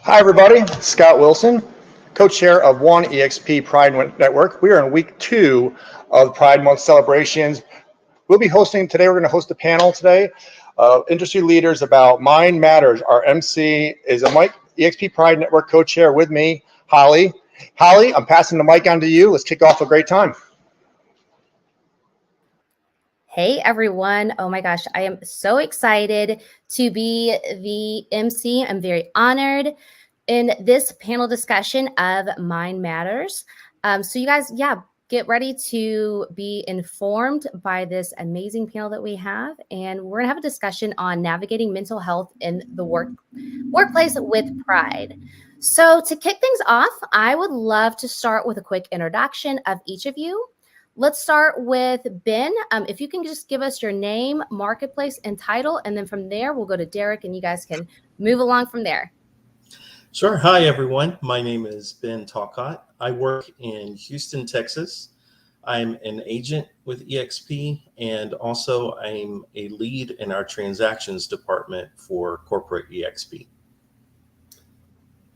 Hi, everybody. Scott Wilson, co-chair of One EXP Pride Network. We are in week 2 of Pride Month celebrations. We're going to host a panel today of industry leaders about Mind Matters. Our MC is a Mike EXP Pride Network co-chair with me, Holly. Holly, I'm passing the mic on to you. Let's kick off a great time. Hey everyone. Oh my gosh, I am so excited to be the MC. I'm very honored in this panel discussion of Mind Matters. So you guys, get ready to be informed by this amazing panel that we have. And we're gonna have a discussion on navigating mental health in the workplace with pride. So to kick things off, I would love to start with a quick introduction of each of you. Let's start with Ben. If you can just give us your name, marketplace, and title, and then from there, we'll go to Derek, and you guys can move along from there. Sure. Hi, everyone. My name is Ben Talcott. I work in Houston, Texas. I'm an agent with EXP, and also I'm a lead in our transactions department for corporate EXP.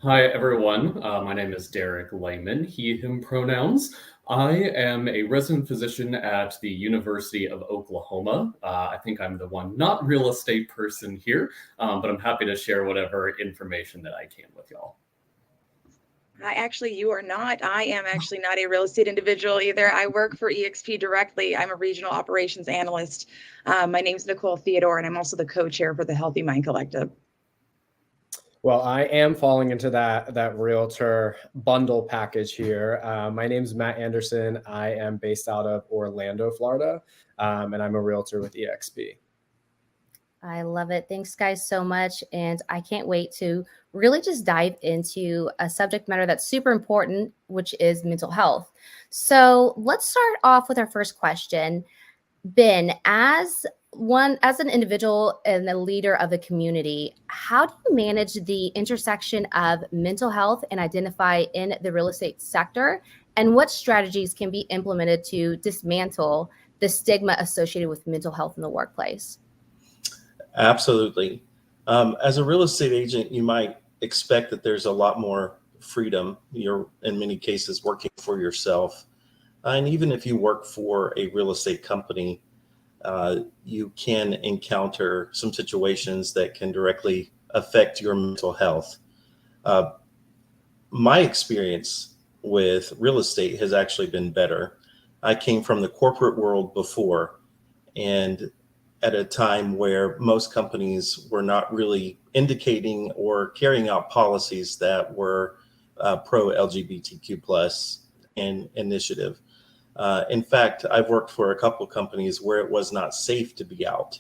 Hi, everyone. My name is Derek Lehman, he, him pronouns. I am a resident physician at the University of Oklahoma. I think I'm the one not real estate person here, but I'm happy to share whatever information that I can with y'all. You are not. I am actually not a real estate individual either. I work for EXP directly. I'm a regional operations analyst. My name is Nicole Theodore, and I'm also the co-chair for the Healthy Mind Collective. Well, I am falling into that realtor bundle package here. My name is Matt Anderson. I am based out of Orlando, Florida, and I'm a realtor with EXP. I love it. Thanks, guys, so much. And I can't wait to really just dive into a subject matter that's super important, which is mental health. So let's start off with our first question. Ben, as an individual and a leader of the community, how do you manage the intersection of mental health and identify in the real estate sector? And what strategies can be implemented to dismantle the stigma associated with mental health in the workplace? Absolutely. As a real estate agent, you might expect that there's a lot more freedom. You're, in many cases, working for yourself. And even if you work for a real estate company, you can encounter some situations that can directly affect your mental health. My experience with real estate has actually been better. I came from the corporate world before, and at a time where most companies were not really indicating or carrying out policies that were pro-LGBTQ plus initiative. In fact, I've worked for a couple of companies where it was not safe to be out.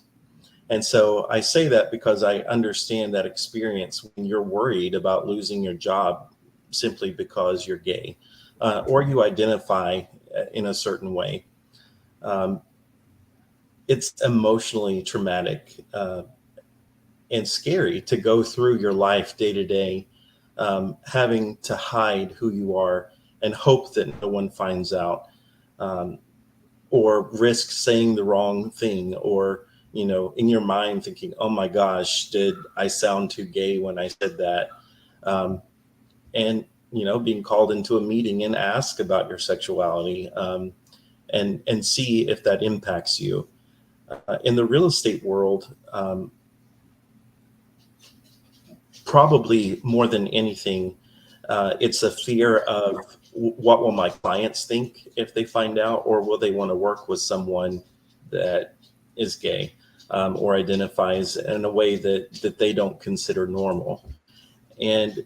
And so I say that because I understand that experience when you're worried about losing your job simply because you're gay or you identify in a certain way. It's emotionally traumatic and scary to go through your life day to day, having to hide who you are and hope that no one finds out. Or risk saying the wrong thing, or, in your mind thinking, oh my gosh, did I sound too gay when I said that? And, being called into a meeting and ask about your sexuality and see if that impacts you. In the real estate world, probably more than anything, it's a fear of what will my clients think if they find out, or will they want to work with someone that is gay or identifies in a way that they don't consider normal. And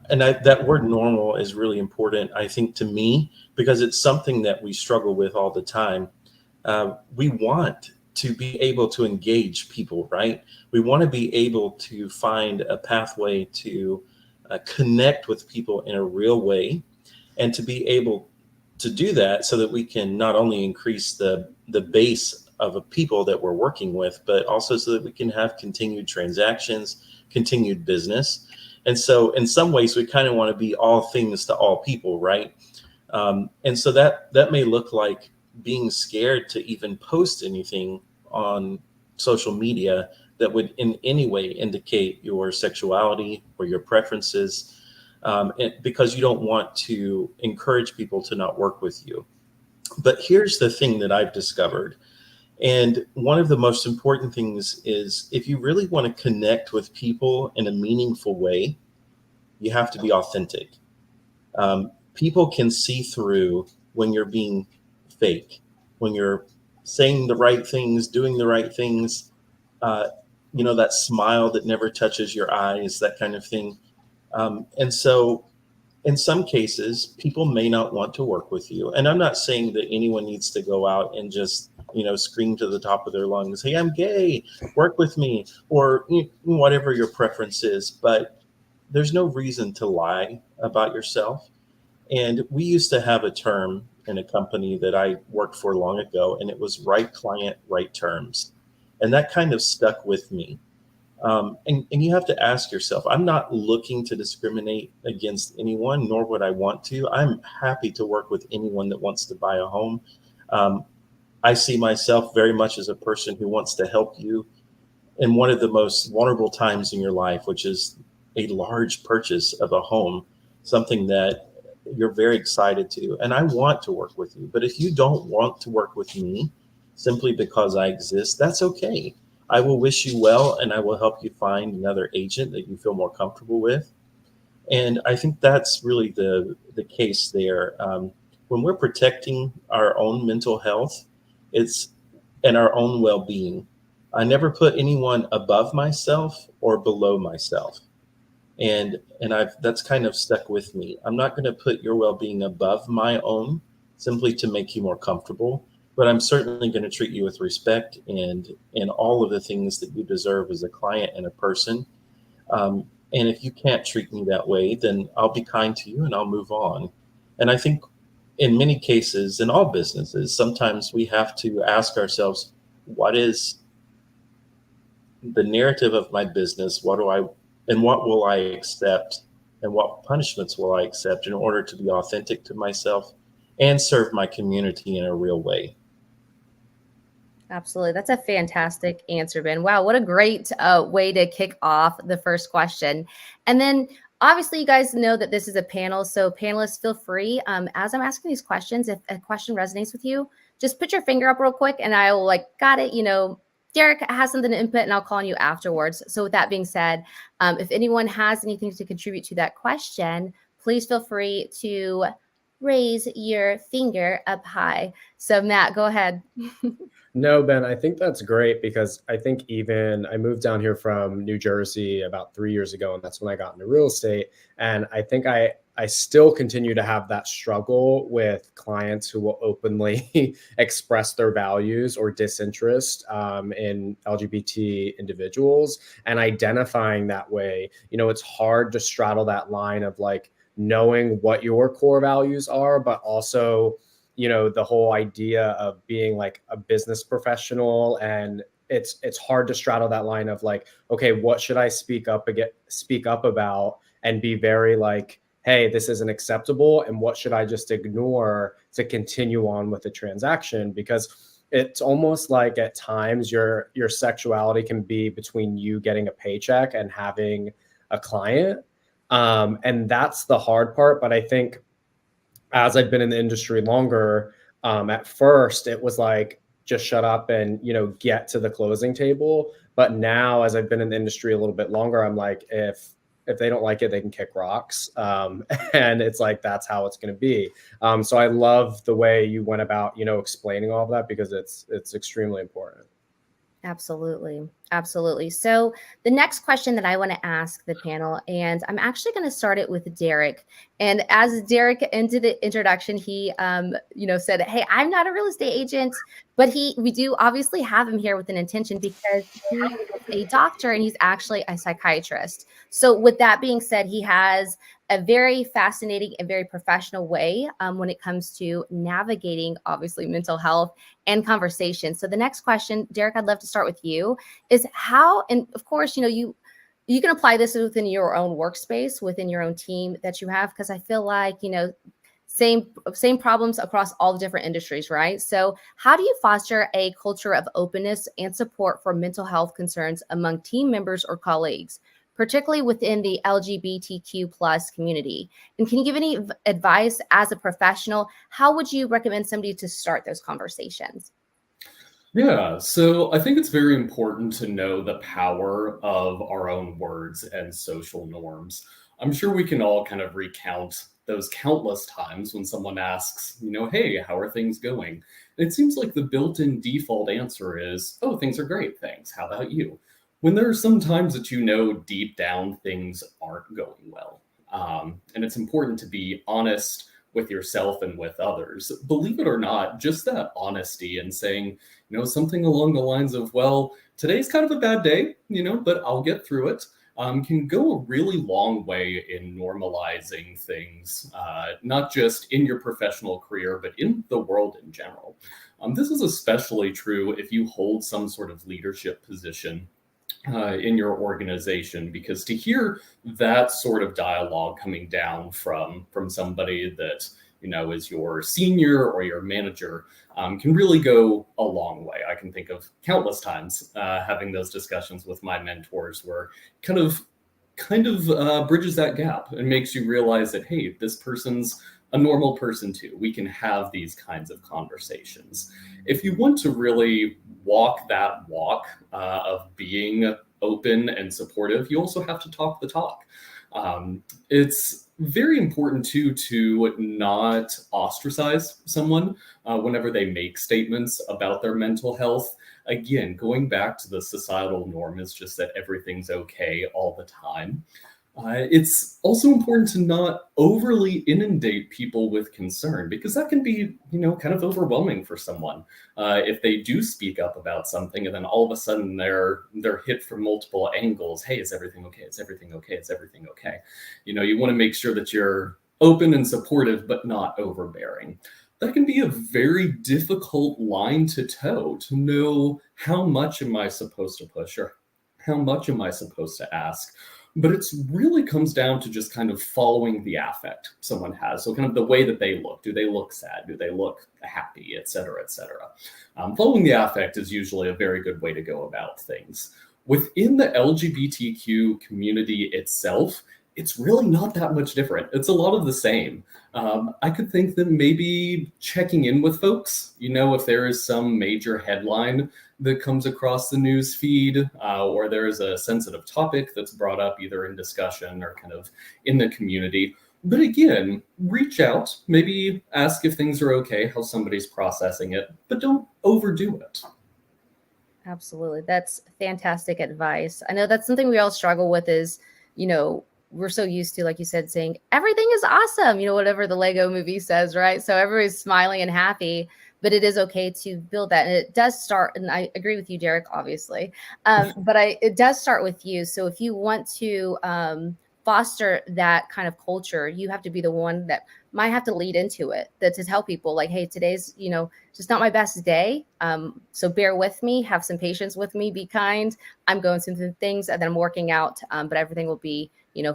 that word normal is really important, I think, to me, because it's something that we struggle with all the time. We want to be able to engage people, right? We want to be able to find a pathway to connect with people in a real way, and to be able to do that so that we can not only increase the base of people that we're working with, but also so that we can have continued transactions, continued business. And so in some ways, we kind of want to be all things to all people, right? And so that may look like being scared to even post anything on social media that would in any way indicate your sexuality or your preferences, because you don't want to encourage people to not work with you. But here's the thing that I've discovered. And one of the most important things is, if you really want to connect with people in a meaningful way, you have to be authentic. People can see through when you're being fake, when you're saying the right things, doing the right things, uh, that smile that never touches your eyes, that kind of thing. And so in some cases, people may not want to work with you. And I'm not saying that anyone needs to go out and just, scream to the top of their lungs, hey, I'm gay, work with me, or whatever your preference is. But there's no reason to lie about yourself. And we used to have a term in a company that I worked for long ago, and it was right client, right terms. And that kind of stuck with me. And you have to ask yourself, I'm not looking to discriminate against anyone, nor would I want to. I'm happy to work with anyone that wants to buy a home. I see myself very much as a person who wants to help you in one of the most vulnerable times in your life, which is a large purchase of a home, something that you're very excited to. And I want to work with you. But if you don't want to work with me simply because I exist, that's okay. I will wish you well, and I will help you find another agent that you feel more comfortable with. And I think that's really the case there. When we're protecting our own mental health, it's and our own well-being. I never put anyone above myself or below myself. And that's kind of stuck with me. I'm not going to put your well-being above my own simply to make you more comfortable, but I'm certainly going to treat you with respect and all of the things that you deserve as a client and a person. And if you can't treat me that way, then I'll be kind to you and I'll move on. And I think in many cases, in all businesses, sometimes we have to ask ourselves, what is the narrative of my business? What will I accept, and what punishments will I accept in order to be authentic to myself and serve my community in a real way? Absolutely. That's a fantastic answer, Ben. Wow, what a great way to kick off the first question. And then obviously you guys know that this is a panel. So panelists, feel free, as I'm asking these questions, if a question resonates with you, just put your finger up real quick and I will got it, Derek has something to input and I'll call on you afterwards. So with that being said, if anyone has anything to contribute to that question, please feel free to raise your finger up high. So Matt, go ahead. No, Ben, I think that's great because I think I moved down here from New Jersey about 3 years ago, and that's when I got into real estate. And I think I still continue to have that struggle with clients who will openly express their values or disinterest in LGBT individuals, and identifying that way. It's hard to straddle that line of knowing what your core values are, but also the whole idea of being a business professional. And it's hard to straddle that line of okay, what should I speak up about and be very hey, this isn't acceptable, and what should I just ignore to continue on with the transaction? Because it's almost like at times your sexuality can be between you getting a paycheck and having a client. And that's the hard part. But I think as I've been in the industry longer, at first it was just shut up and, get to the closing table. But now, as I've been in the industry a little bit longer, I'm if they don't like it, they can kick rocks. And it's that's how it's going to be. So I love the way you went about, explaining all of that, because it's extremely important. Absolutely. Absolutely. So the next question that I want to ask the panel, and I'm actually going to start it with Derek. And as Derek into the introduction, he, said, hey, I'm not a real estate agent, but we do obviously have him here with an intention because he is a doctor and he's actually a psychiatrist. So with that being said, he has a very fascinating and very professional way when it comes to navigating, obviously, mental health and conversation. So the next question, Derek, I'd love to start with you, is how, and of course, you can apply this within your own workspace, within your own team that you have, because I feel same problems across all the different industries, right? So how do you foster a culture of openness and support for mental health concerns among team members or colleagues, particularly within the LGBTQ plus community? And can you give any advice as a professional? How would you recommend somebody to start those conversations? Yeah, so I think it's very important to know the power of our own words and social norms. I'm sure we can all kind of recount those countless times when someone asks, hey, how are things going? And it seems like the built-in default answer is, oh, things are great, thanks. How about you? When there are some times that deep down things aren't going well. And it's important to be honest with yourself and with others. Believe it or not, just that honesty and saying, something along the lines of, well, today's kind of a bad day, but I'll get through it, can go a really long way in normalizing things, not just in your professional career, but in the world in general. This is especially true if you hold some sort of leadership position in your organization, because to hear that sort of dialogue coming down from somebody that is your senior or your manager can really go a long way. I can think of countless times having those discussions with my mentors where kind of bridges that gap and makes you realize that, hey, this person's a normal person too. We can have these kinds of conversations. If you want to really walk that walk of being open and supportive, you also have to talk the talk. It's very important too to not ostracize someone whenever they make statements about their mental health. Again, going back to the societal norm is just that everything's okay all the time. It's also important to not overly inundate people with concern, because that can be, kind of overwhelming for someone if they do speak up about something and then all of a sudden they're hit from multiple angles. Hey, is everything okay? Is everything okay? Is everything okay? You want to make sure that you're open and supportive, but not overbearing. That can be a very difficult line to toe, to know how much am I supposed to push or how much am I supposed to ask. But it really comes down to just kind of following the affect someone has. So kind of the way that they look. Do they look sad? Do they look happy? Et cetera, et cetera. Following the affect is usually a very good way to go about things. Within the LGBTQ community itself, it's really not that much different. It's a lot of the same. I could think that maybe checking in with folks, if there is some major headline that comes across the news feed, or there is a sensitive topic that's brought up either in discussion or kind of in the community. But again, reach out, maybe ask if things are okay, how somebody's processing it, but don't overdo it. Absolutely. That's fantastic advice. I know that's something we all struggle with is, we're so used to, like you said, saying everything is awesome, whatever the Lego movie says, right? So everybody's smiling and happy, but it is okay to build that. And it does start, and I agree with you, Derek, obviously, but it does start with you. So if you want to foster that kind of culture, you have to be the one that might have to lead into it, that to tell people like, hey, today's, just not my best day. So bear with me, have some patience with me, be kind. I'm going through some things and then I'm working out, but everything will be,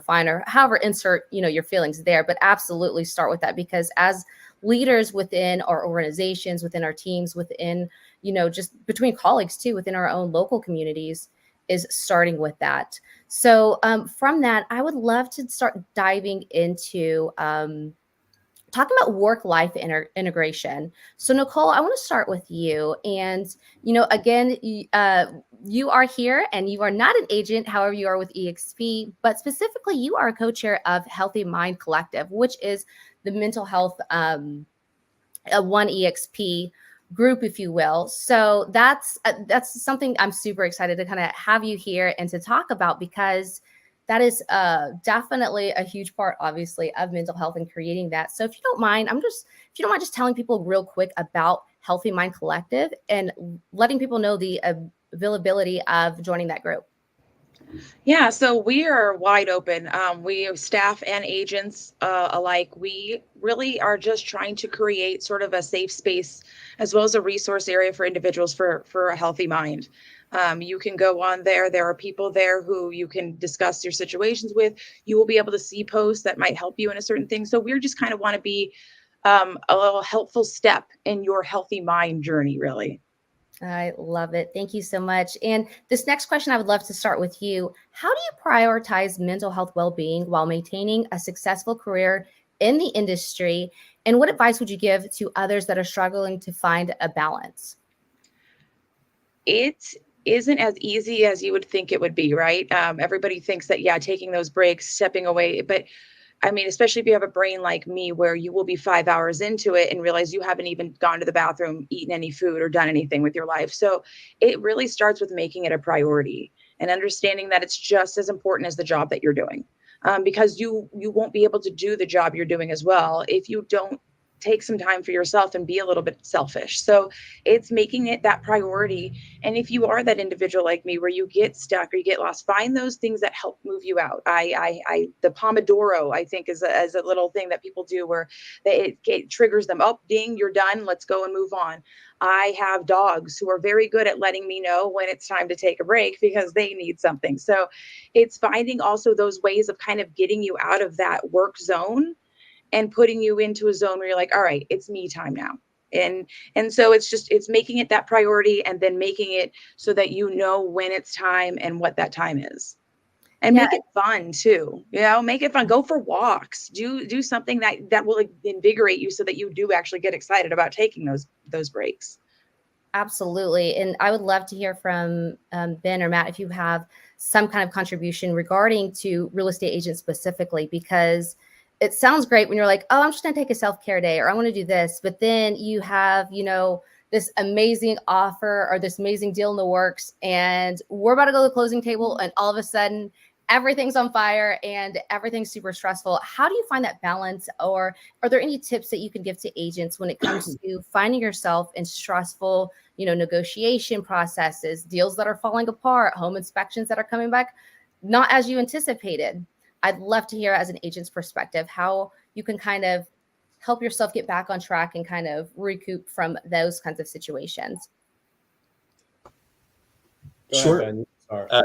fine, or however, insert, your feelings there, but absolutely start with that, because as leaders within our organizations, within our teams, within, just between colleagues too, within our own local communities, is starting with that. So from that, I would love to start diving into talking about work-life integration. So Nicole, I want to start with you. And, again, you are here and you are not an agent, however, you are with EXP, but specifically you are a co-chair of Healthy Mind Collective, which is the mental health One EXP group, if you will. So that's something I'm super excited to kind of have you here and to talk about, because that is definitely a huge part, obviously, of mental health and creating that. So if you don't mind, just telling people real quick about Healthy Mind Collective and letting people know the availability of joining that group. Yeah, so we are wide open. We staff and agents alike. We really are just trying to create sort of a safe space as well as a resource area for individuals for a healthy mind. You can go on there. There are people there who you can discuss your situations with. You will be able to see posts that might help you in a certain thing. So we're just kind of want to be a little helpful step in your healthy mind journey, really. I love it. Thank you so much. And this next question, I would love to start with you. How do you prioritize mental health well-being while maintaining a successful career in the industry? And what advice would you give to others that are struggling to find a balance? It isn't as easy as you would think it would be, right? Everybody thinks that, yeah, taking those breaks, stepping away, but I mean, especially if you have a brain like me where you will be 5 hours into it and realize you haven't even gone to the bathroom, eaten any food, or done anything with your life. So it really starts with making it a priority and understanding that it's just as important as the job that you're doing. Because you won't be able to do the job you're doing as well if you don't take some time for yourself and be a little bit selfish. So it's making it that priority. And if you are that individual like me where you get stuck or you get lost, find those things that help move you out. The Pomodoro, I think, is a little thing that people do where it triggers them. Oh, ding, you're done. Let's go and move on. I have dogs who are very good at letting me know when it's time to take a break because they need something. So it's finding also those ways of kind of getting you out of that work zone and putting you into a zone where you're like, all right, it's me time now. And so it's making it that priority and then making it so that you know when it's time and what that time is. And Yeah, make it fun too. Make it fun. Go for walks. Do something that will invigorate you so that you do actually get excited about taking those breaks. absolutely. And I would love to hear from Ben or Matt if you have some kind of contribution regarding to real estate agents specifically, because it sounds great when you're like, oh, I'm just going to take a self-care day or I want to do this. But then you have, this amazing offer or this amazing deal in the works and we're about to go to the closing table and all of a sudden everything's on fire and everything's super stressful. How do you find that balance, or are there any tips that you can give to agents when it comes to finding yourself in stressful, negotiation processes, deals that are falling apart, home inspections that are coming back not as you anticipated? I'd love to hear, as an agent's perspective, how you can kind of help yourself get back on track and kind of recoup from those kinds of situations. Go Sure. ahead, Ben. Sorry.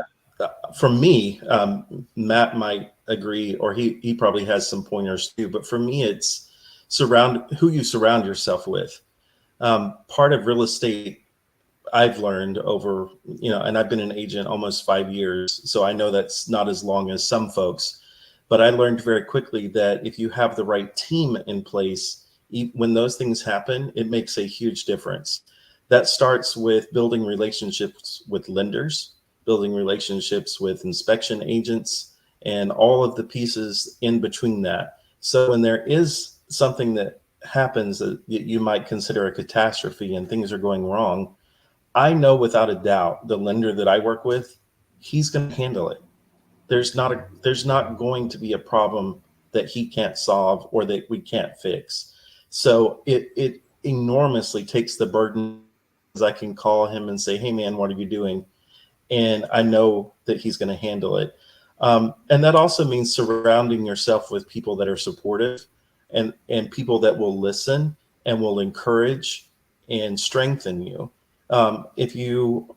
For me, Matt might agree, or he probably has some pointers too. But for me, it's who you surround yourself with. Part of real estate I've learned over, and I've been an agent almost 5 years, so I know that's not as long as some folks. But I learned very quickly that if you have the right team in place, when those things happen, it makes a huge difference. That starts with building relationships with lenders, building relationships with inspection agents, and all of the pieces in between that. So when there is something that happens that you might consider a catastrophe and things are going wrong, I know without a doubt the lender that I work with, he's going to handle it. There's not going to be a problem that he can't solve or that we can't fix. So it enormously takes the burden. I can call him and say, hey man, what are you doing? And I know that he's going to handle it. And that also means surrounding yourself with people that are supportive and people that will listen and will encourage and strengthen you. If you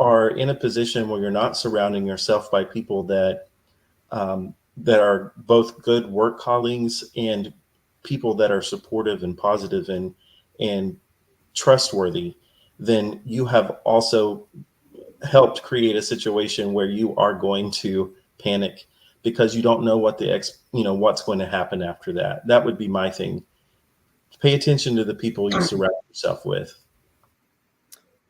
are in a position where you're not surrounding yourself by people that are both good work colleagues and people that are supportive and positive and trustworthy, then you have also helped create a situation where you are going to panic because you don't know what's going to happen after that. That would be my thing. Pay attention to the people you surround yourself with.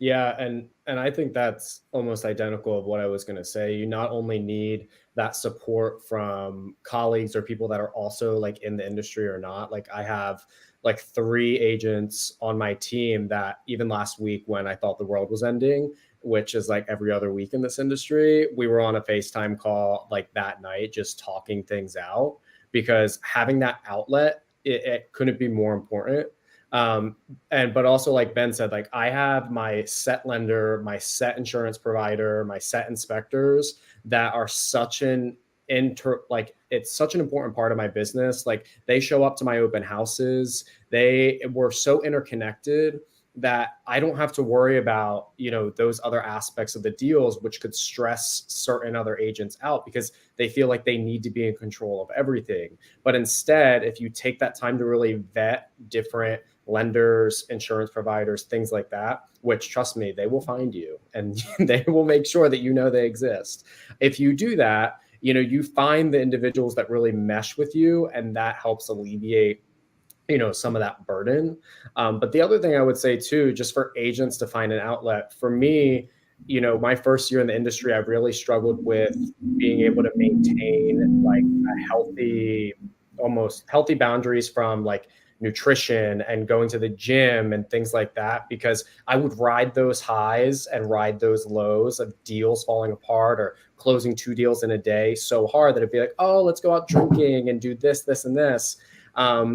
Yeah, and I think that's almost identical of what I was going to say. You not only need that support from colleagues or people that are also like in the industry or not. Like I have like 3 agents on my team that even last week when I thought the world was ending, which is like every other week in this industry, we were on a FaceTime call like that night, just talking things out, because having that outlet, it couldn't be more important. But also, like Ben said, like I have my set lender, my set insurance provider, my set inspectors that are such an it's such an important part of my business. Like they show up to my open houses. They were so interconnected that I don't have to worry about, those other aspects of the deals, which could stress certain other agents out because they feel like they need to be in control of everything. But instead, if you take that time to really vet different lenders, insurance providers, things like that, which, trust me, they will find you and they will make sure that they exist. If you do that, you find the individuals that really mesh with you, and that helps alleviate some of that burden. But the other thing I would say too, just for agents to find an outlet, for me, my first year in the industry, I really struggled with being able to maintain like almost healthy boundaries from like nutrition and going to the gym and things like that, because I would ride those highs and ride those lows of deals falling apart or closing 2 deals in a day so hard that it'd be like, oh, let's go out drinking and do this, this, and this.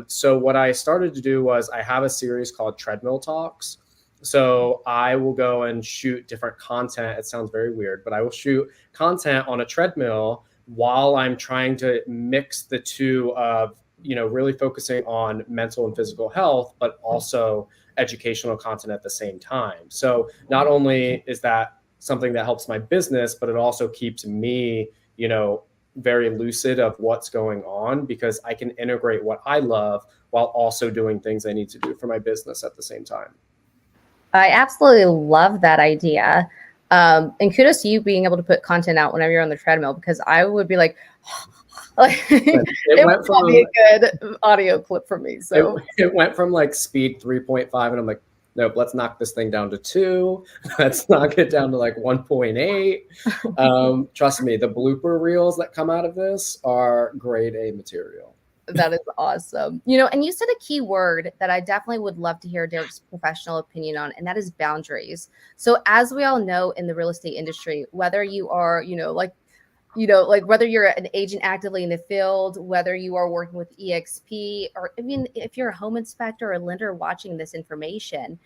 So what I started to do was I have a series called Treadmill Talks. So I will go and shoot different content. It sounds very weird, but I will shoot content on a treadmill while I'm trying to mix the two of, really focusing on mental and physical health, but also educational content at the same time. So not only is that something that helps my business, but it also keeps me, very lucid of what's going on, because I can integrate what I love while also doing things I need to do for my business at the same time. I absolutely love that idea. And kudos to you being able to put content out whenever you're on the treadmill, because I would be like, it would not be a good audio clip for me. So it went from like speed 3.5 and I'm like, nope, let's knock this thing down to 2. Let's knock it down to like 1.8. Trust me, the blooper reels that come out of this are grade A material. That is awesome. And you said a key word that I definitely would love to hear Derek's professional opinion on, and that is boundaries. So as we all know in the real estate industry, whether you are, whether you're an agent actively in the field, whether you are working with EXP, or even if you're a home inspector or lender watching this information,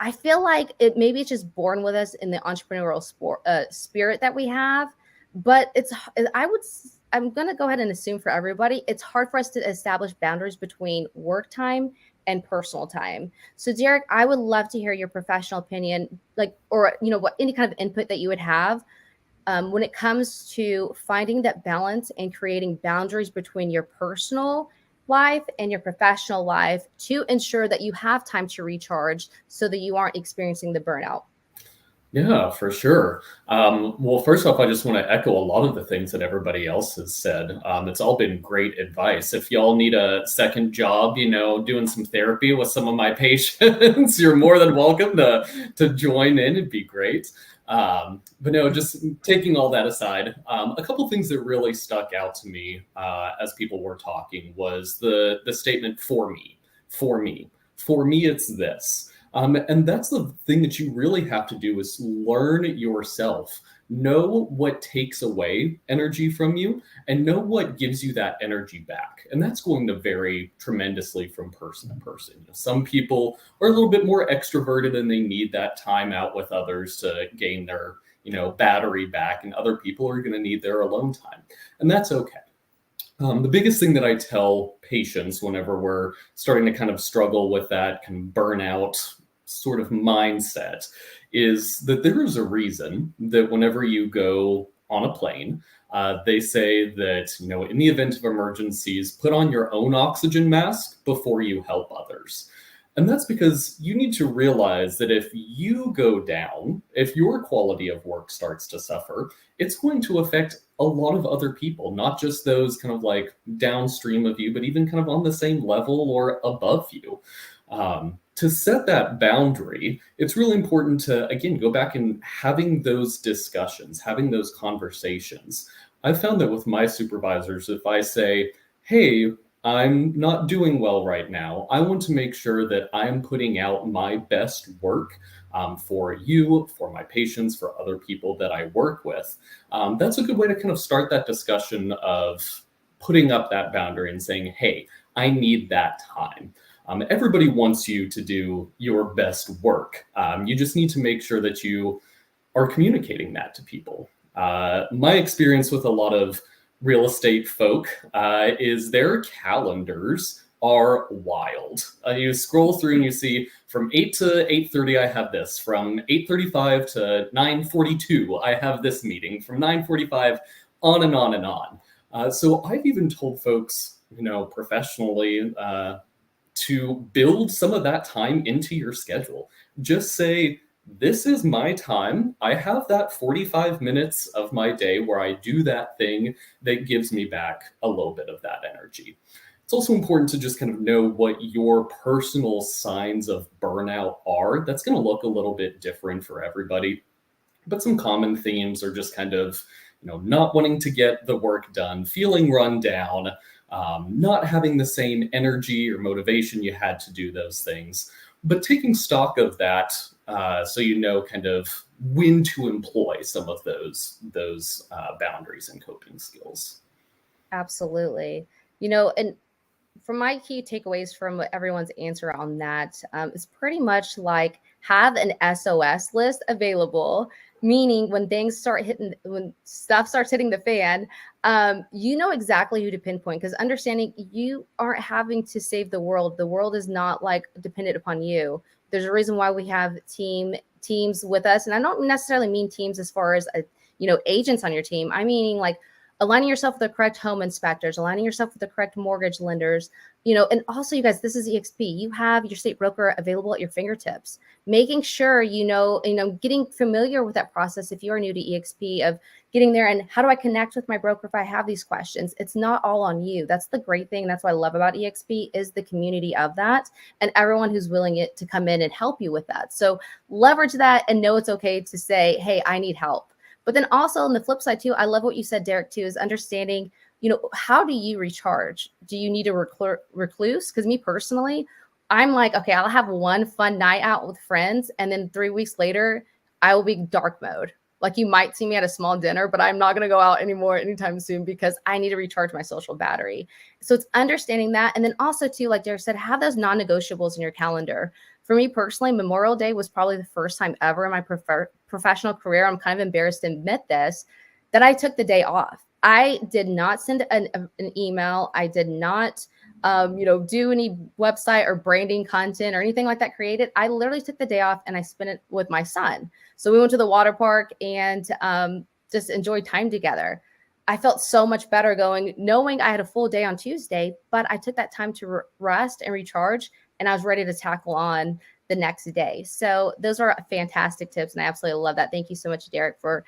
I feel like maybe it's just born with us in the entrepreneurial spirit that we have. But I'm going to go ahead and assume for everybody, it's hard for us to establish boundaries between work time and personal time. So Derek, I would love to hear your professional opinion, or what any kind of input that you would have when it comes to finding that balance and creating boundaries between your personal life and your professional life to ensure that you have time to recharge so that you aren't experiencing the burnout. Yeah, for sure. Well, first off, I just want to echo a lot of the things that everybody else has said. It's all been great advice. If y'all need a second job, doing some therapy with some of my patients, you're more than welcome to join in. It'd be great. But no, just taking all that aside, a couple things that really stuck out to me as people were talking was the statement for me, it's this. And that's the thing that you really have to do is learn yourself, know what takes away energy from you and know what gives you that energy back. And that's going to vary tremendously from person to person. Some people are a little bit more extroverted and they need that time out with others to gain their, battery back. And other people are going to need their alone time. And that's okay. The biggest thing that I tell patients whenever we're starting to kind of struggle with that kind of burnout sort of mindset is that there is a reason that whenever you go on a plane, they say that, in the event of emergencies, put on your own oxygen mask before you help others. And that's because you need to realize that if you go down, if your quality of work starts to suffer, it's going to affect a lot of other people, not just those kind of like downstream of you, but even kind of on the same level or above you. To set that boundary, it's really important to, again, go back and having those discussions, having those conversations. I've found that with my supervisors, if I say, hey, I'm not doing well right now, I want to make sure that I'm putting out my best work for you, for my patients, for other people that I work with. That's a good way to kind of start that discussion of putting up that boundary and saying, hey, I need that time. Everybody wants you to do your best work. You just need to make sure that you are communicating that to people. My experience with a lot of real estate folk is their calendars are wild. You scroll through and you see from 8 to 8:30, I have this. From 8:35 to 9:42, I have this meeting. From 9:45, on and on and on. So I've even told folks, professionally, to build some of that time into your schedule. Just say, this is my time. I have that 45 minutes of my day where I do that thing that gives me back a little bit of that energy. It's also important to just kind of know what your personal signs of burnout are. That's going to look a little bit different for everybody. But some common themes are just kind of, not wanting to get the work done, feeling run down, not having the same energy or motivation you had to do those things. But taking stock of that, so kind of when to employ some of those boundaries and coping skills. Absolutely. And from my key takeaways from everyone's answer on that, is pretty much like have an SOS list available, meaning when stuff starts hitting the fan, you know exactly who to pinpoint, because understanding you aren't having to save the world. The world is not like dependent upon you. There's a reason why we have teams with us. And I don't necessarily mean teams as far as, agents on your team. I mean, like, aligning yourself with the correct home inspectors, aligning yourself with the correct mortgage lenders, and also, you guys, this is EXP. You have your state broker available at your fingertips, making sure, getting familiar with that process. If you are new to EXP, of getting there and how do I connect with my broker if I have these questions? It's not all on you. That's the great thing. That's what I love about EXP is the community of that and everyone who's willing to come in and help you with that. So leverage that and know it's okay to say, hey, I need help. But then also on the flip side too, I love what you said, Derek, too, is understanding, how do you recharge? Do you need a recluse? Because me personally, I'm like, okay, I'll have one fun night out with friends. And then 3 weeks later, I will be dark mode. Like, you might see me at a small dinner, but I'm not going to go out anymore anytime soon because I need to recharge my social battery. So it's understanding that. And then also too, like Derek said, have those non-negotiables in your calendar. For me personally, Memorial Day was probably the first time ever in my professional career, I'm kind of embarrassed to admit this, that I took the day off. I did not send an email. I did not, do any website or branding content or anything like that created. I literally took the day off and I spent it with my son. So we went to the water park and just enjoyed time together. I felt so much better knowing I had a full day on Tuesday, but I took that time to rest and recharge, and I was ready to tackle on the next day. So those are fantastic tips, and I absolutely love that. Thank you so much, Derek, for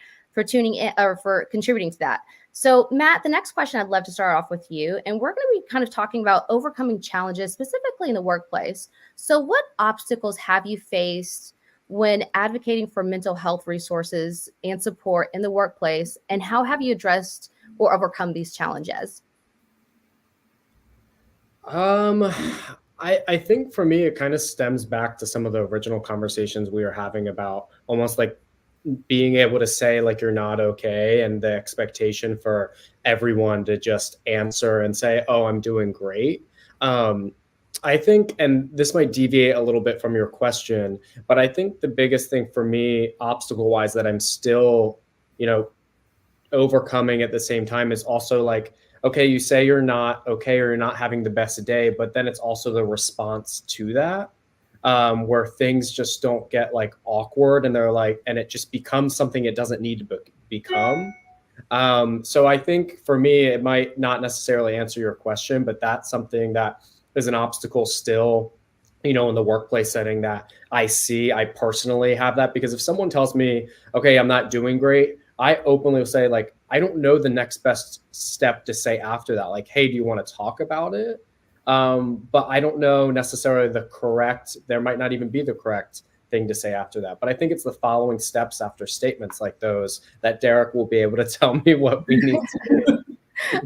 tuning in or for contributing to that. So Matt, the next question I'd love to start off with you, and we're going to be kind of talking about overcoming challenges specifically in the workplace. So what obstacles have you faced when advocating for mental health resources and support in the workplace, and how have you addressed or overcome these challenges? I think for me, it kind of stems back to some of the original conversations we were having about almost like being able to say like you're not okay, and the expectation for everyone to just answer and say, oh, I'm doing great. I think, and this might deviate a little bit from your question, but I think the biggest thing for me, obstacle wise, that I'm still, overcoming at the same time is also like, okay, you say you're not okay or you're not having the best day, but then it's also the response to that, where things just don't get like awkward and and it just becomes something it doesn't need to become. So I think for me, it might not necessarily answer your question, but that's something that is an obstacle still, in the workplace setting that I see. I personally have that because if someone tells me, okay, I'm not doing great, I openly will say like, I don't know the next best step to say after that. Like, hey, do you want to talk about it? But I don't know necessarily there might not even be the correct thing to say after that. But I think it's the following steps after statements like those that Derek will be able to tell me what we need to do.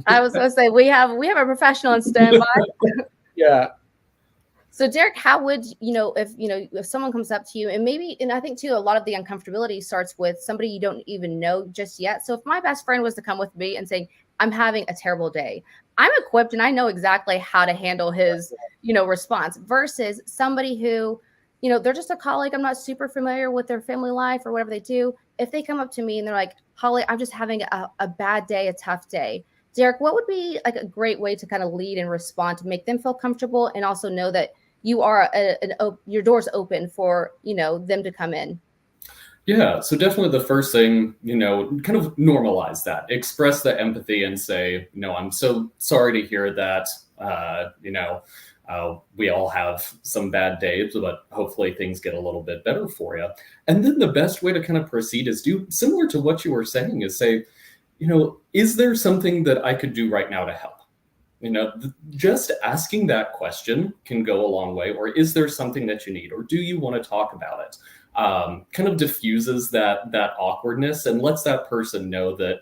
I was going to say, we have a professional in standby. Yeah. So Derek, how would, if someone comes up to you and I think too, a lot of the uncomfortability starts with somebody you don't even know just yet. So if my best friend was to come with me and saying, I'm having a terrible day, I'm equipped and I know exactly how to handle his, response versus somebody who, they're just a colleague. I'm not super familiar with their family life or whatever they do. If they come up to me and they're like, Holly, I'm just having a bad day, a tough day. Derek, what would be like a great way to kind of lead and respond to make them feel comfortable and also know that you are your door's open for, them to come in? Yeah, so definitely the first thing, kind of normalize that, express the empathy and say, I'm so sorry to hear that, we all have some bad days, but hopefully things get a little bit better for you. And then the best way to kind of proceed is do similar to what you were saying, is say, is there something that I could do right now to help? Just asking that question can go a long way. Or is there something that you need? Or do you want to talk about it? Kind of diffuses that awkwardness and lets that person know that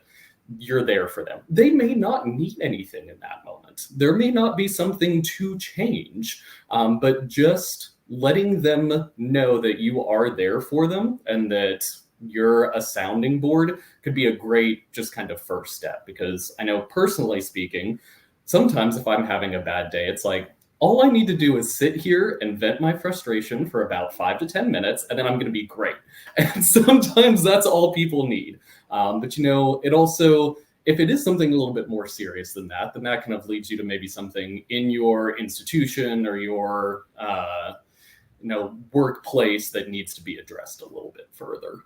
you're there for them. They may not need anything in that moment. There may not be something to change, but just letting them know that you are there for them and that you're a sounding board could be a great just kind of first step. Because I know personally speaking, sometimes if I'm having a bad day, it's like, all I need to do is sit here and vent my frustration for about 5 to 10 minutes, and then I'm going to be great. And sometimes that's all people need. But it also, if it is something a little bit more serious than that, then that kind of leads you to maybe something in your institution or your, workplace that needs to be addressed a little bit further.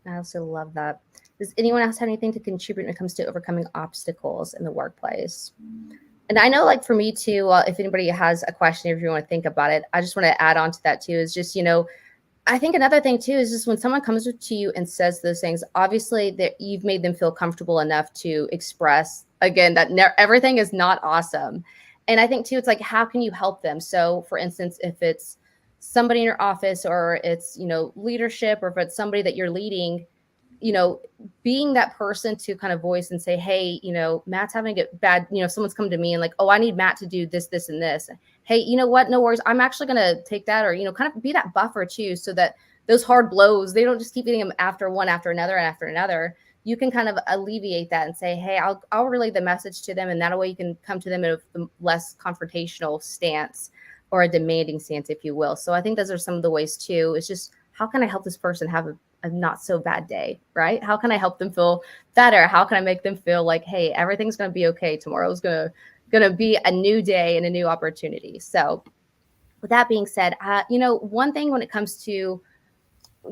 I also love that. Does anyone else have anything to contribute when it comes to overcoming obstacles in the workplace? And I know, like, for me too, if anybody has a question, if you want to think about it, I just want to add on to that too, is just, I think another thing too, is just when someone comes to you and says those things, obviously that you've made them feel comfortable enough to express, again, that everything is not awesome. And I think too, it's like, how can you help them? So for instance, if it's somebody in your office, or it's, leadership, or if it's somebody that you're leading, being that person to kind of voice and say, hey, Matt's having a bad, if someone's come to me and like, oh, I need Matt to do this, this, and this. Hey, you know what? No worries. I'm actually going to take that, or, kind of be that buffer too, so that those hard blows, they don't just keep getting them after one, after another, and after another. You can kind of alleviate that and say, hey, I'll relay the message to them. And that way you can come to them in a less confrontational stance, or a demanding stance, if you will. So I think those are some of the ways too. It's just, how can I help this person have a not so bad day, right? How can I help them feel better? How can I make them feel like, hey, everything's going to be okay. Tomorrow's going to be a new day and a new opportunity. So with that being said, one thing when it comes to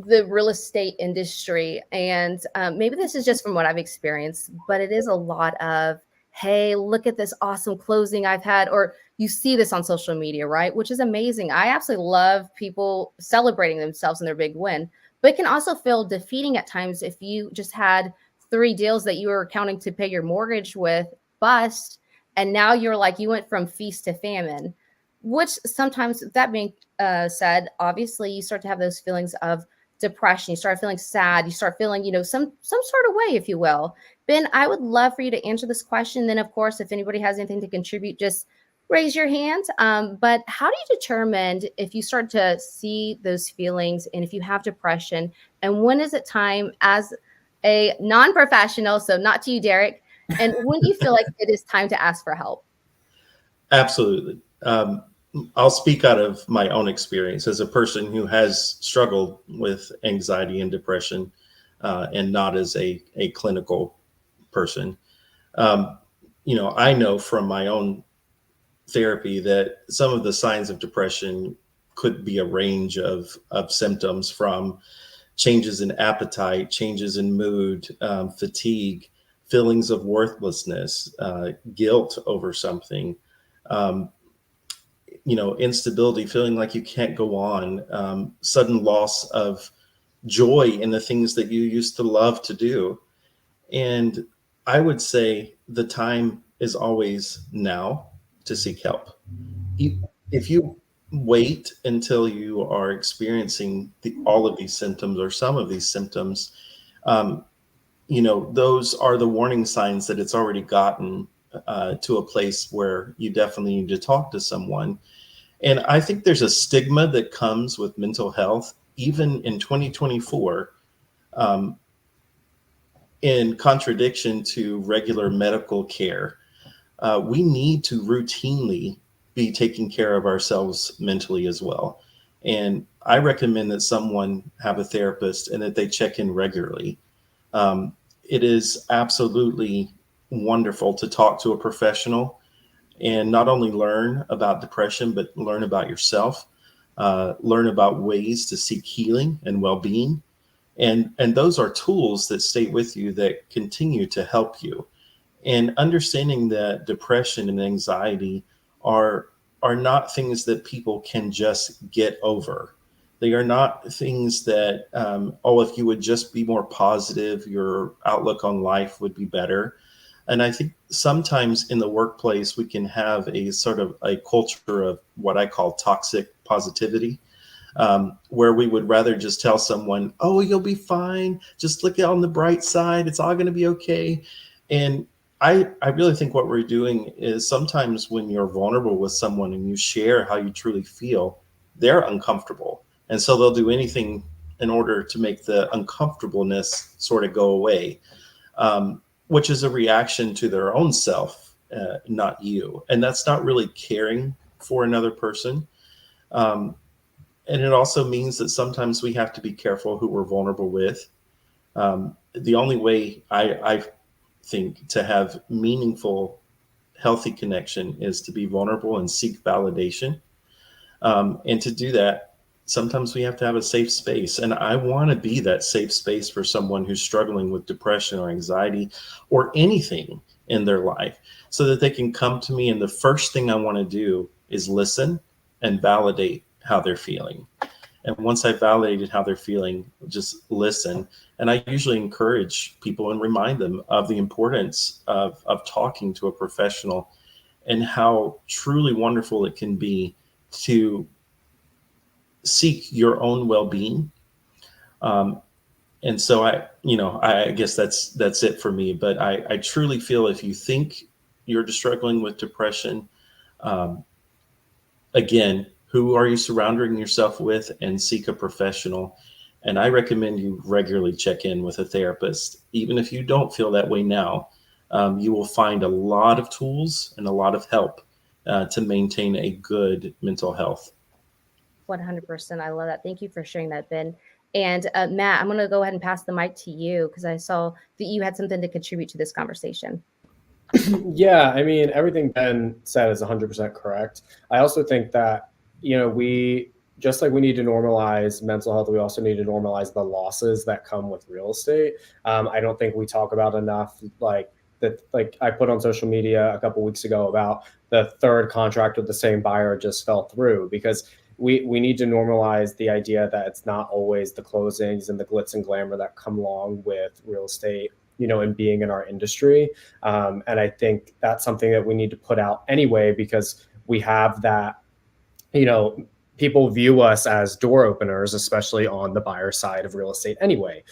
the real estate industry, and maybe this is just from what I've experienced, but it is a lot of, hey, look at this awesome closing I've had, or you see this on social media, right? Which is amazing. I absolutely love people celebrating themselves and their big win, but it can also feel defeating at times if you just had 3 deals that you were counting to pay your mortgage with bust, and now you're like, you went from feast to famine, which sometimes, that being said, obviously you start to have those feelings of depression. You start feeling sad. You start feeling, some sort of way, if you will. Ben, I would love for you to answer this question. Then, of course, if anybody has anything to contribute, just raise your hand. But how do you determine if you start to see those feelings and if you have depression? And when is it time, as a non-professional, so not to you, Derek, and when do you feel like it is time to ask for help? Absolutely. I'll speak out of my own experience as a person who has struggled with anxiety and depression, and not as a clinical person. I know from my own therapy that some of the signs of depression could be a range of symptoms, from changes in appetite, changes in mood, fatigue, feelings of worthlessness, guilt over something, instability, feeling like you can't go on, sudden loss of joy in the things that you used to love to do. And I would say the time is always now to seek help. If you wait until you are experiencing all of these symptoms, or some of these symptoms, those are the warning signs that it's already gotten to a place where you definitely need to talk to someone. And I think there's a stigma that comes with mental health, even in 2024, in contradiction to regular medical care. We need to routinely be taking care of ourselves mentally as well. And I recommend that someone have a therapist and that they check in regularly. It is absolutely wonderful to talk to a professional and not only learn about depression, but learn about yourself, learn about ways to seek healing and well-being. And those are tools that stay with you that continue to help you. And understanding that depression and anxiety are not things that people can just get over. They are not things that, if you would just be more positive, your outlook on life would be better. And I think sometimes in the workplace, we can have a sort of a culture of what I call toxic positivity, where we would rather just tell someone, oh, you'll be fine. Just look on the bright side. It's all going to be okay. And I really think what we're doing is sometimes when you're vulnerable with someone and you share how you truly feel, they're uncomfortable. And so they'll do anything in order to make the uncomfortableness sort of go away, which is a reaction to their own self, not you. And that's not really caring for another person. And it also means that sometimes we have to be careful who we're vulnerable with. The only way I think to have meaningful, healthy connection is to be vulnerable and seek validation. And to do that, sometimes we have to have a safe space. And I want to be that safe space for someone who's struggling with depression or anxiety or anything in their life, so that they can come to me. And the first thing I want to do is listen and validate how they're feeling. And once I've validated how they're feeling, just listen. And I usually encourage people and remind them of the importance of talking to a professional and how truly wonderful it can be to seek your own well-being. And so I guess that's it for me. But I truly feel if you think you're just struggling with depression, again, who are you surrounding yourself with, and seek a professional. And I recommend you regularly check in with a therapist. Even if you don't feel that way now, you will find a lot of tools and a lot of help to maintain a good mental health. 100%. I love that. Thank you for sharing that, Ben. And Matt, I'm going to go ahead and pass the mic to you because I saw that you had something to contribute to this conversation. Yeah, I mean, everything Ben said is 100% correct. I also think that, we just like we need to normalize mental health, we also need to normalize the losses that come with real estate. I don't think we talk about enough, like I put on social media a couple weeks ago about the third contract with the same buyer just fell through, because we need to normalize the idea that it's not always the closings and the glitz and glamour that come along with real estate, and being in our industry. And I think that's something that we need to put out anyway, because we have that, people view us as door openers, especially on the buyer side of real estate anyway.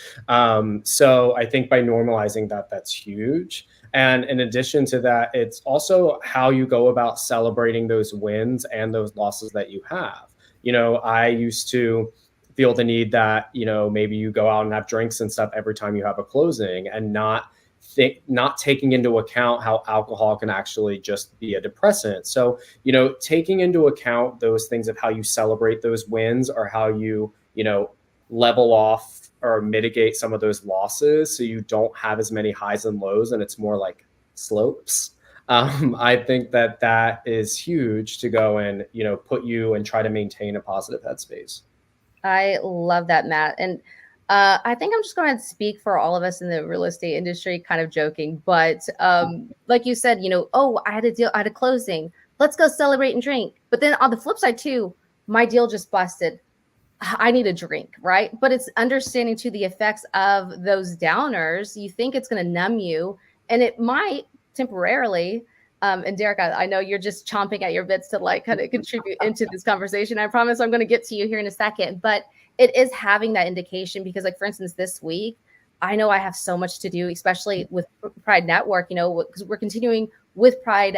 So I think by normalizing that, that's huge. And in addition to that, it's also how you go about celebrating those wins and those losses that you have. I used to feel the need that, maybe you go out and have drinks and stuff every time you have a closing, and not taking into account how alcohol can actually just be a depressant. So, taking into account those things of how you celebrate those wins, or how you, level off or mitigate some of those losses, so you don't have as many highs and lows and it's more like slopes. I think that is huge to go and, put you and try to maintain a positive headspace. I love that, Matt. And I think I'm just going to speak for all of us in the real estate industry, kind of joking. But like you said, I had a closing. Let's go celebrate and drink. But then on the flip side too, my deal just busted. I need a drink, right? But it's understanding too the effects of those downers. You think it's going to numb you, and it might temporarily. And Derek, I know you're just chomping at your bits to kind of contribute into this conversation. I promise I'm going to get to you here in a second, but it is having that indication, because for instance, this week, I know I have so much to do, especially with Pride Network, because we're continuing with Pride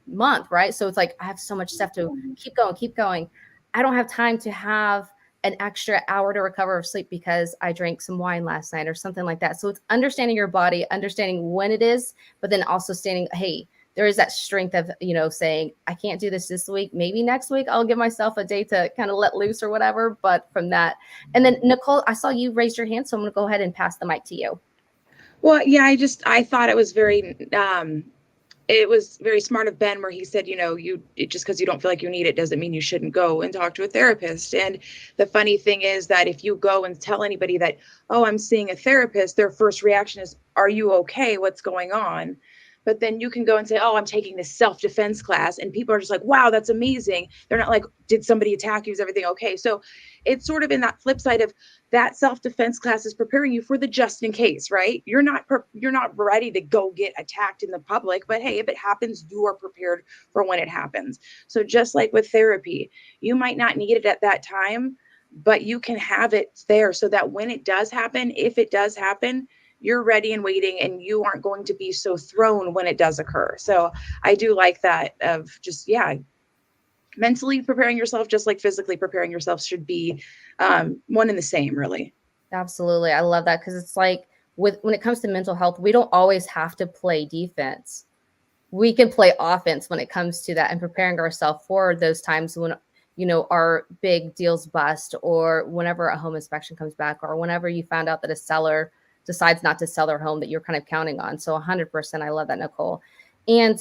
month, right? So it's I have so much stuff to keep going. I don't have time to have an extra hour to recover of sleep because I drank some wine last night or something like that. So it's understanding your body, understanding when it is, but then also standing, hey, there is that strength of, saying, I can't do this week. Maybe next week I'll give myself a day to kind of let loose or whatever. But from that, and then Nicole, I saw you raise your hand, so I'm going to go ahead and pass the mic to you. Well, yeah, I thought it was very it was very smart of Ben where he said, just because you don't feel like you need it doesn't mean you shouldn't go and talk to a therapist. And the funny thing is that if you go and tell anybody that, oh, I'm seeing a therapist, their first reaction is, are you okay? What's going on? But then you can go and say, oh, I'm taking this self-defense class. And people are just like, wow, that's amazing. They're not like, did somebody attack you? Is everything okay? So it's sort of in that flip side of that self-defense class is preparing you for the just in case, right? You're not ready to go get attacked in the public, but hey, if it happens, you are prepared for when it happens. So just like with therapy, you might not need it at that time, but you can have it there so that when it does happen, if it does happen, you're ready and waiting, and you aren't going to be so thrown when it does occur. So I do like that of just, mentally preparing yourself, just like physically preparing yourself, should be one and the same, really. Absolutely. I love that, because it's like when it comes to mental health, we don't always have to play defense. We can play offense when it comes to that, and preparing ourselves for those times when, our big deals bust, or whenever a home inspection comes back, or whenever you found out that a seller decides not to sell their home that you're kind of counting on. So 100%. I love that, Nicole. And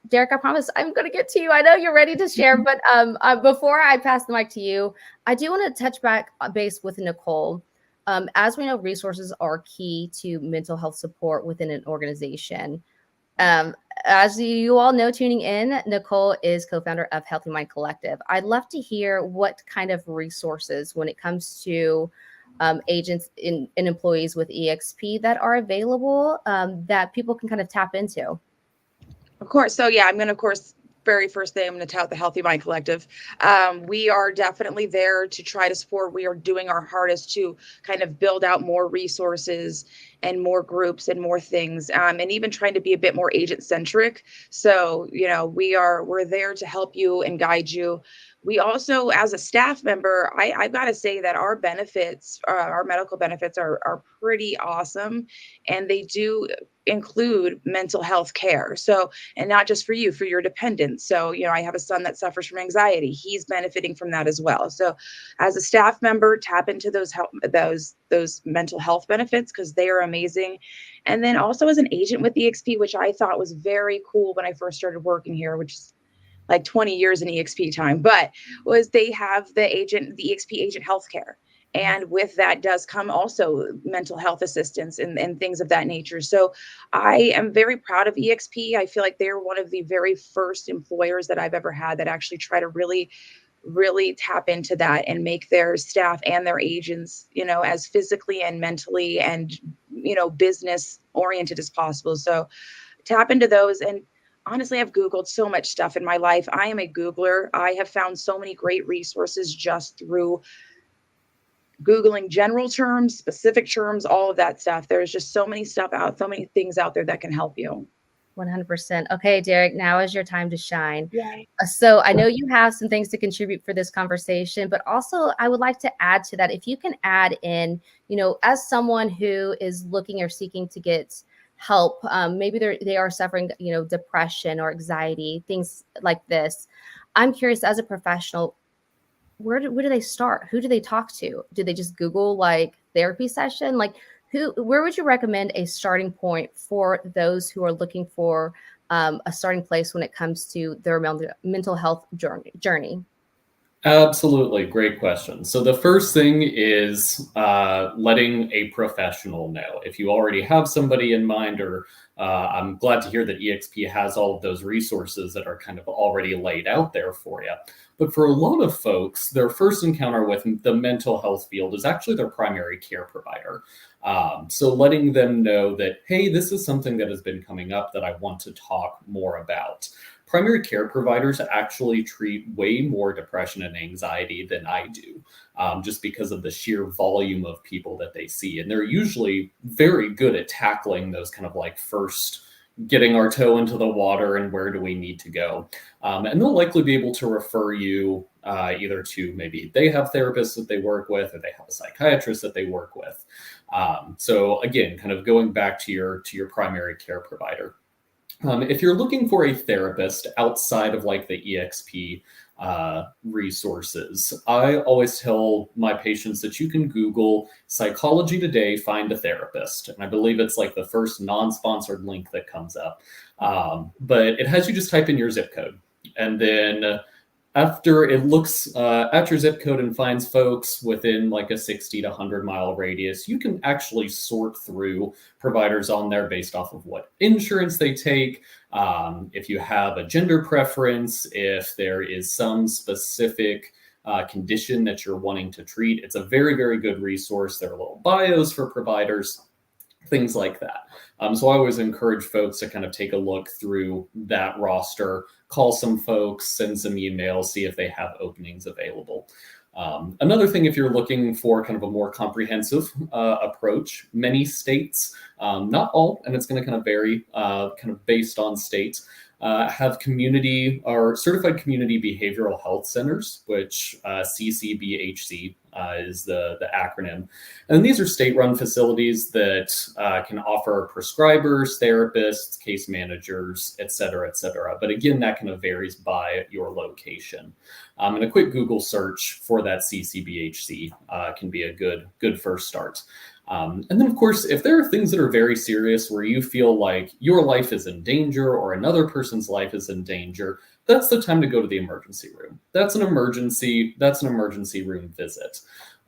Derek, I promise I'm going to get to you. I know you're ready to share, but before I pass the mic to you, I do want to touch base with Nicole. As we know, resources are key to mental health support within an organization. As you all know, tuning in, Nicole is co-founder of Healthy Mind Collective. I'd love to hear what kind of resources, when it comes to agents and employees with EXP, that are available, that people can kind of tap into. Of course. So I'm going to, of course, very first thing, I'm going to tout the Healthy Mind Collective. We are definitely there to try to support. We are doing our hardest to kind of build out more resources and more groups and more things, and even trying to be a bit more agent centric. So, we're there to help you and guide you. We also, as a staff member, I've got to say that our benefits, our medical benefits are pretty awesome. And they do include mental health care. So, and not just for you, for your dependents. So, I have a son that suffers from anxiety. He's benefiting from that as well. So as a staff member, tap into those mental health benefits, because they are amazing. And then also as an agent with EXP, which I thought was very cool when I first started working here, which is like 20 years in EXP time, but was they have the EXP agent healthcare. And with that does come also mental health assistance and things of that nature. So I am very proud of EXP. I feel like they're one of the very first employers that I've ever had that actually try to really tap into that and make their staff and their agents, as physically and mentally and, business oriented as possible. So tap into those. And honestly, I've Googled so much stuff in my life. I am a Googler. I have found so many great resources just through Googling general terms, specific terms, all of that stuff. There's just so many things out there that can help you. 100%. Okay, Derek, now is your time to shine. Yay. So I know you have some things to contribute for this conversation, but also I would like to add to that. If you can add in, as someone who is looking or seeking to get help, maybe they are suffering, depression or anxiety, things like this. I'm curious, as a professional, where do they start? Who do they talk to? Do they just Google like therapy session? Like where would you recommend a starting point for those who are looking for a starting place when it comes to their mental health journey? Absolutely. Great question. So the first thing is letting a professional know. If you already have somebody in mind, or I'm glad to hear that EXP has all of those resources that are kind of already laid out there for you. But for a lot of folks, their first encounter with the mental health field is actually their primary care provider. So letting them know that, hey, this is something that has been coming up that I want to talk more about. Primary care providers actually treat way more depression and anxiety than I do, just because of the sheer volume of people that they see. And they're usually very good at tackling those kind of like first getting our toe into the water and where do we need to go. And they'll likely be able to refer you either to, maybe they have therapists that they work with, or they have a psychiatrist that they work with. So again, kind of going back to your primary care provider. If you're looking for a therapist outside of like the EXP resources, I always tell my patients that you can Google Psychology Today, find a therapist. And I believe it's like the first non-sponsored link that comes up. But it has you just type in your zip code. And then after it looks at your zip code and finds folks within like a 60 to 100 mile radius, you can actually sort through providers on there based off of what insurance they take, if you have a gender preference, if there is some specific condition that you're wanting to treat. It's a very, very good resource. There are little bios for providers, things like that. So I always encourage folks to kind of take a look through that roster, call some folks, send some emails, see if they have openings available. Another thing, if you're looking for kind of a more comprehensive approach, many states, not all, and it's going to kind of vary kind of based on states, have community or certified community behavioral health centers, which CCBHC is the acronym. And these are state-run facilities that can offer prescribers, therapists, case managers, et cetera, et cetera. But again, that kind of varies by your location. And a quick Google search for that CCBHC can be a good first start. And then, of course, if there are things that are very serious where you feel like your life is in danger or another person's life is in danger, that's the time to go to the emergency room. That's an emergency room visit.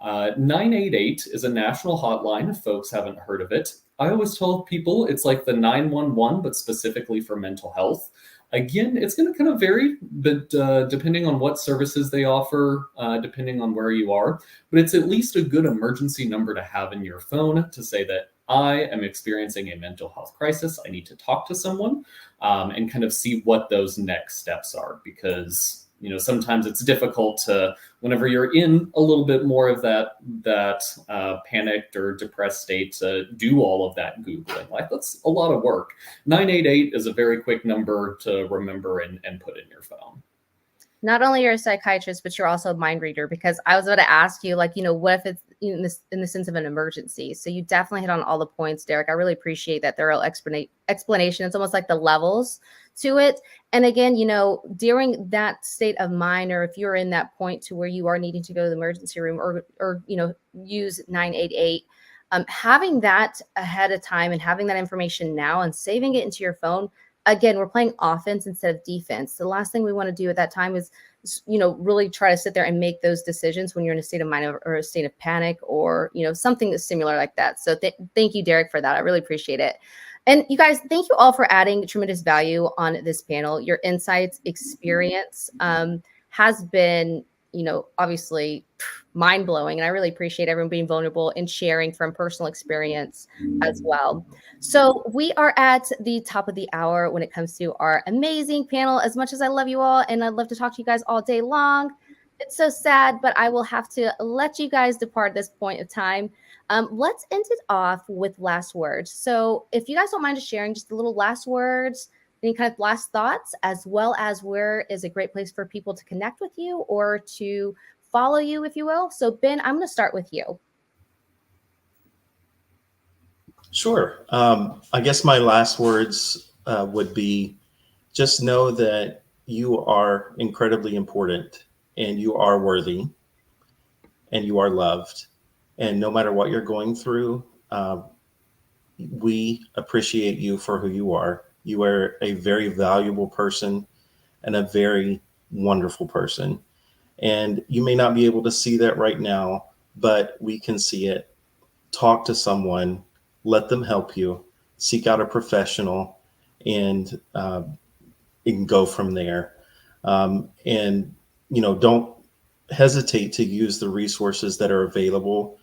988 is a national hotline, if folks haven't heard of it. I always tell people it's like the 911, but specifically for mental health. Again, it's going to kind of vary, but depending on what services they offer, depending on where you are, but it's at least a good emergency number to have in your phone to say that I am experiencing a mental health crisis. I need to talk to someone and kind of see what those next steps are, because sometimes it's difficult to, whenever you're in a little bit more of that panicked or depressed state, to do all of that Googling. Like, that's a lot of work. 988 is a very quick number to remember and put in your phone. Not only you're a psychiatrist, but you're also a mind reader, because I was about to ask you, like, what if it's in the sense of an emergency? So you definitely hit on all the points, Derek. I really appreciate that thorough explanation. It's almost like the levels to it. And again, during that state of mind, or if you're in that point to where you are needing to go to the emergency room or use 988, having that ahead of time and having that information now and saving it into your phone. Again, we're playing offense instead of defense. The last thing we want to do at that time is, really try to sit there and make those decisions when you're in a state of mind or a state of panic or, something that's similar like that. So thank you, Derek, for that. I really appreciate it. And you guys, thank you all for adding tremendous value on this panel. Your insights, experience has been, obviously mind-blowing. And I really appreciate everyone being vulnerable and sharing from personal experience as well. So we are at the top of the hour when it comes to our amazing panel. As much as I love you all and I'd love to talk to you guys all day long, it's so sad, but I will have to let you guys depart at this point of time. Let's end it off with last words. So if you guys don't mind just sharing just a little last words, any kind of last thoughts, as well as where is a great place for people to connect with you or to follow you, if you will. So Ben, I'm going to start with you. Sure. I guess my last words would be, just know that you are incredibly important and you are worthy and you are loved. And no matter what you're going through, we appreciate you for who you are. You are a very valuable person and a very wonderful person. And you may not be able to see that right now, but we can see it. Talk to someone, let them help you, seek out a professional, and go from there. And don't hesitate to use the resources that are available.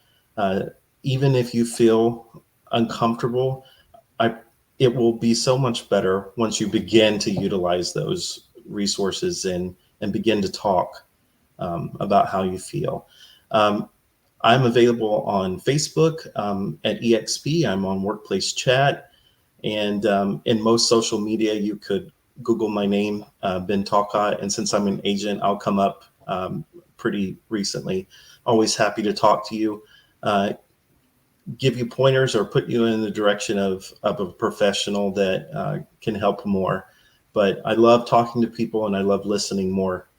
Even if you feel uncomfortable, it will be so much better once you begin to utilize those resources and begin to talk about how you feel. I'm available on Facebook at EXP. I'm on Workplace Chat. And in most social media, you could Google my name, Ben Talcott. And since I'm an agent, I'll come up pretty recently. Always happy to talk to you. give you pointers or put you in the direction of a professional that can help more. But I love talking to people and I love listening more.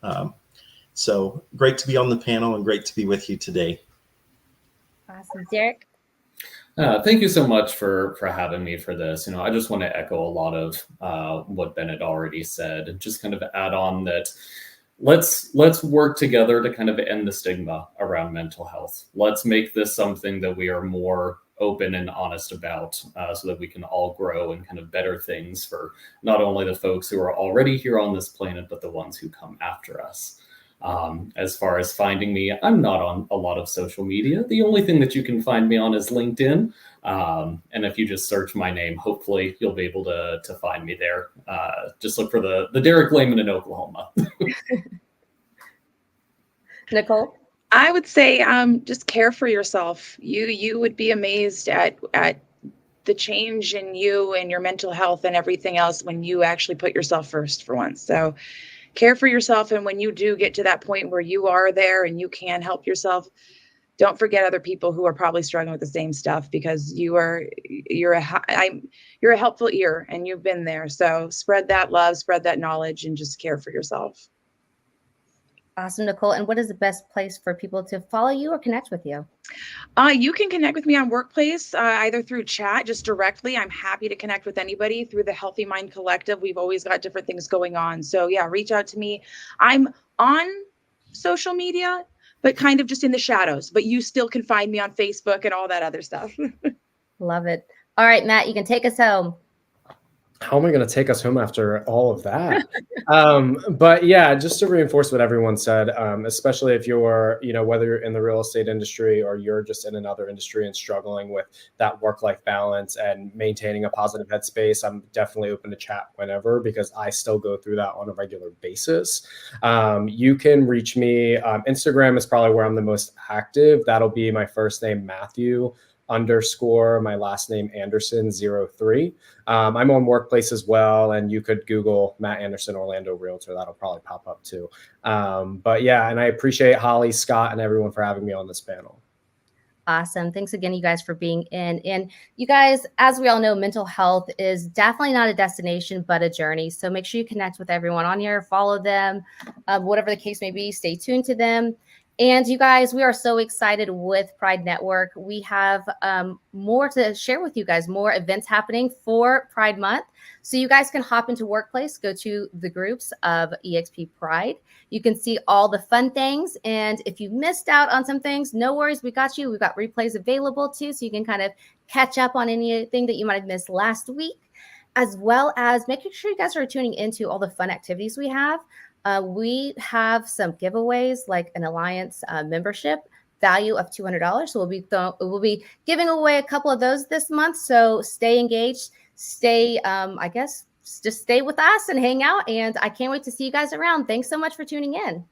So great to be on the panel and great to be with you today. Awesome. Derek? Thank you so much for having me for this. I just want to echo a lot of what Bennett already said, and just kind of add on that let's work together to kind of end the stigma around mental health. Let's make this something that we are more open and honest about, so that we can all grow and kind of better things for not only the folks who are already here on this planet, but the ones who come after us. As far as finding me, I'm not on a lot of social media. The only thing that you can find me on is LinkedIn. And if you just search my name, hopefully you'll be able to find me there. Just look for the Derek Lehman in Oklahoma. Nicole? I would say just care for yourself. You would be amazed at the change in you and your mental health and everything else when you actually put yourself first for once. So care for yourself. And when you do get to that point where you are there and you can help yourself, don't forget other people who are probably struggling with the same stuff, because you're a helpful ear and you've been there. So spread that love, spread that knowledge, and just care for yourself. Awesome, Nicole. And what is the best place for people to follow you or connect with you? You can connect with me on Workplace, either through chat, just directly. I'm happy to connect with anybody through the Healthy Mind Collective. We've always got different things going on. So yeah, reach out to me. I'm on social media, but kind of just in the shadows, but you still can find me on Facebook and all that other stuff. Love it. All right, Matt, you can take us home. How am I going to take us home after all of that? But yeah, just to reinforce what everyone said, especially if you're, whether you're in the real estate industry or you're just in another industry and struggling with that work-life balance and maintaining a positive headspace, I'm definitely open to chat whenever, because I still go through that on a regular basis. You can reach me. Instagram is probably where I'm the most active. That'll be my first name, Matthew _, my last name Anderson 03. I'm on Workplace as well, and you could Google Matt Anderson Orlando Realtor. That'll probably pop up too. But yeah, and I appreciate Holly, Scott, and everyone for having me on this panel. Awesome. Thanks again, you guys, for being in. And you guys, as we all know, mental health is definitely not a destination, but a journey. So make sure you connect with everyone on here, follow them, whatever the case may be, stay tuned to them. And you guys, we are so excited with Pride Network. We have more to share with you guys, more events happening for Pride Month. So you guys can hop into Workplace, go to the groups of EXP Pride. You can see all the fun things. And if you missed out on some things, no worries, we got you. We've got replays available too, so you can kind of catch up on anything that you might have missed last week, as well as making sure you guys are tuning into all the fun activities we have. We have some giveaways, like an Alliance membership value of $200. So we'll be giving away a couple of those this month. So stay engaged, stay, I guess, just stay with us and hang out. And I can't wait to see you guys around. Thanks so much for tuning in.